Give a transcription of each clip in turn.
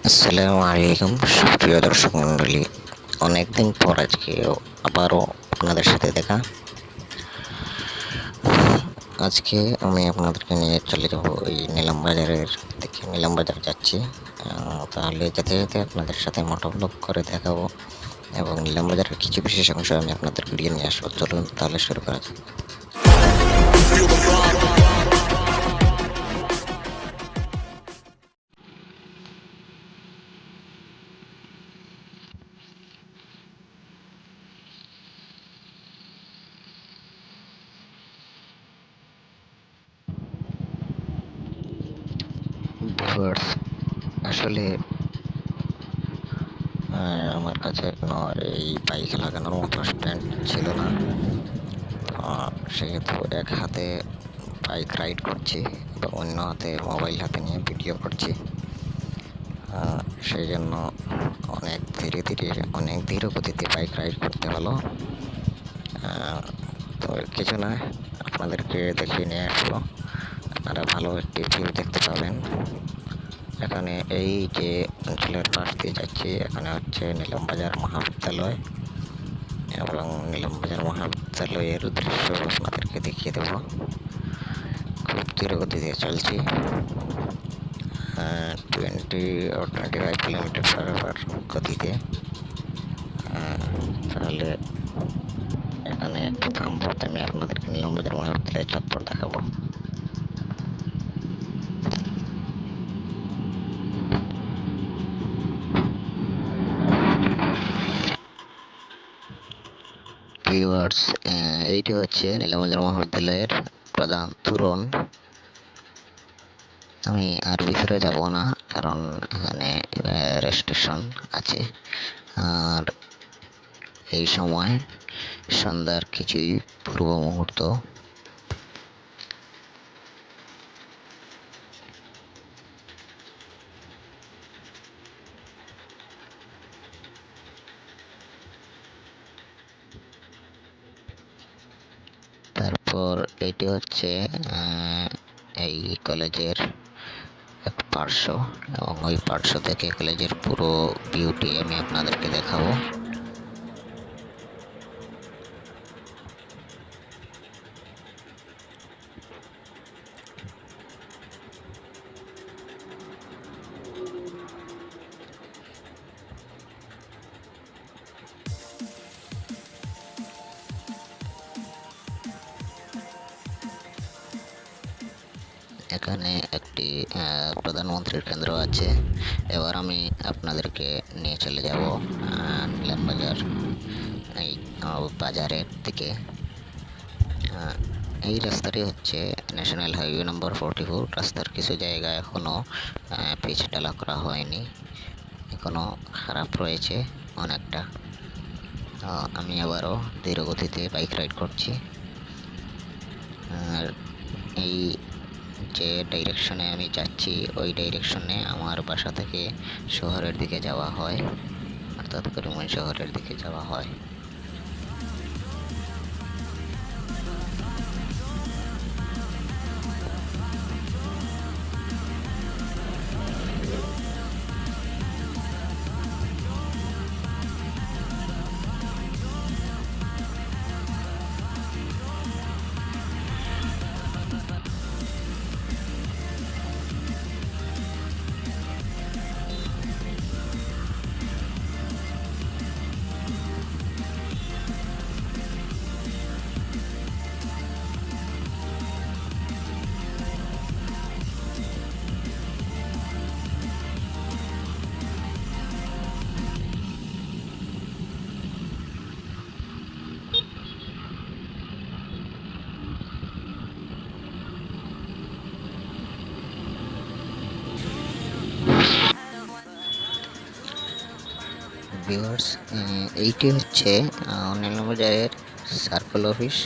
আসসালামু আলাইকুম সুপ্রিয় দর্শক মণ্ডলী। অনেকদিন পর আজকে আবারও আপনাদের সাথে দেখা। আজকে আমি আপনাদেরকে নিয়ে চলে যাব ওই নিলাম বাজারের দিকে। নিলাম বাজার যাচ্ছি। তাহলে যেতে যেতে আপনাদের সাথে মোটোব্লগ করে দেখাবো এবং নিলাম বাজারের কিছু বিশেষ অংশ আমি আপনাদের ভিডিও নিয়ে আসবো। চলুন তাহলে শুরু করা যাক। ভিউয়ার্স, আসলে আমার কাছে কোনো এই বাইক লাগানোর মতো স্ট্যান্ড ছিল না। সেহেতু এক হাতে বাইক রাইড করছি এবং অন্য হাতে মোবাইল হাতে নিয়ে ভিডিও করছি। সেই জন্য অনেক ধীর গতিতে বাইক রাইড করতে হলো। তো কিছু না, আপনাদেরকে দেখিয়ে নিয়ে আসলো। আপনারা ভালো একটি ভিউ দেখতে পাবেন। এখানে এই যে অঞ্চলের পাশ দিয়ে যাচ্ছি, এখানে হচ্ছে নিলামবাজার মহাবিদ্যালয় এবং নিলামবাজার মহাবিদ্যালয়ের দৃশ্য আপনাদেরকে দেখিয়ে দেব। খুব ধীর গতিতে চলছি, 25 কিলোমিটার পার আওয়ার গতিতে। তাহলে এখানে থামবো, আমি আপনাদেরকে নিলামবাজার মহাবিদ্যালয়ের চত্বর দেখাবো। ভিউয়ার্স, এইটি হচ্ছে নিলামবাজার মহাবিদ্যালয়ের প্রধান তোরণ। আমি আর ভিতরে যাব না, কারণ এখানে রেস্ট্রিকশন আছে। আর এই সময় সন্ধ্যার কিছুই পূর্ব মুহূর্ত। তারপর এটি হচ্ছে এই কলেজের এক পার্শ্ব, এবং ওই পার্শ্ব থেকে কলেজের পুরো ভিউটি আমি আপনাদেরকে দেখাবো। এখানে একটি প্রধানমন্ত্রীর কেন্দ্র আছে। এবার আমি আপনাদেরকে নিয়ে চলে যাব নিলামবাজার এই বাজারের দিকে। এই রাস্তাটি হচ্ছে ন্যাশনাল হাইওয়ে নম্বর 44। রাস্তার কিছু জায়গায় এখনও পিচ ঢালা করা হয়নি, এখনও খারাপ রয়েছে অনেকটা। আমি আবারও ধীর গতিতে বাইক রাইড করছি। আর এই যে ডাইরেকশনে আমি যাচ্ছি, ওই ডাইরেকশনে আমার বাসা থেকে শহরের দিকে যাওয়া হয়, অর্থাৎ করিমগঞ্জ শহরের দিকে যাওয়া হয়। ভিউয়ার্স, এইটি হচ্ছে নিলামবাজারের সার্কেল অফিস,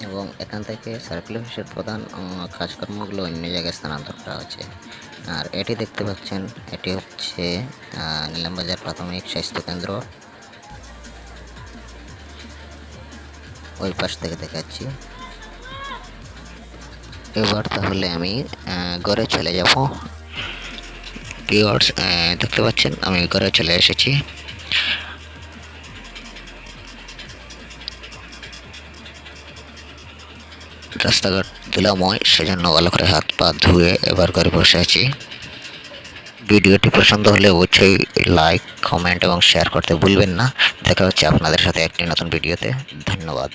এবং এখান থেকে সার্কেল অফিসের প্রধান কাজকর্মগুলো অন্য জায়গায় স্থানান্তর করা হচ্ছে। আর এটি দেখতে পাচ্ছেন, এটি হচ্ছে নিলামবাজার প্রাথমিক স্বাস্থ্য কেন্দ্র। ওই পাশ থেকে দেখাচ্ছি। এবার তাহলে আমি ঘরে চলে যাব। ভিউয়ার্স, দেখতে পাচ্ছেন আমি ঘরে চলে এসেছি। রাস্তাঘাট ধুলাময়, সেজন্য ভালো করে হাত পা ধুয়ে এবার ঘরে বসে আছি। ভিডিওটি পছন্দ হলে অবশ্যই লাইক, কমেন্ট এবং শেয়ার করতে ভুলবেন না। দেখা হচ্ছে আপনাদের সাথে একটি নতুন ভিডিওতে। ধন্যবাদ।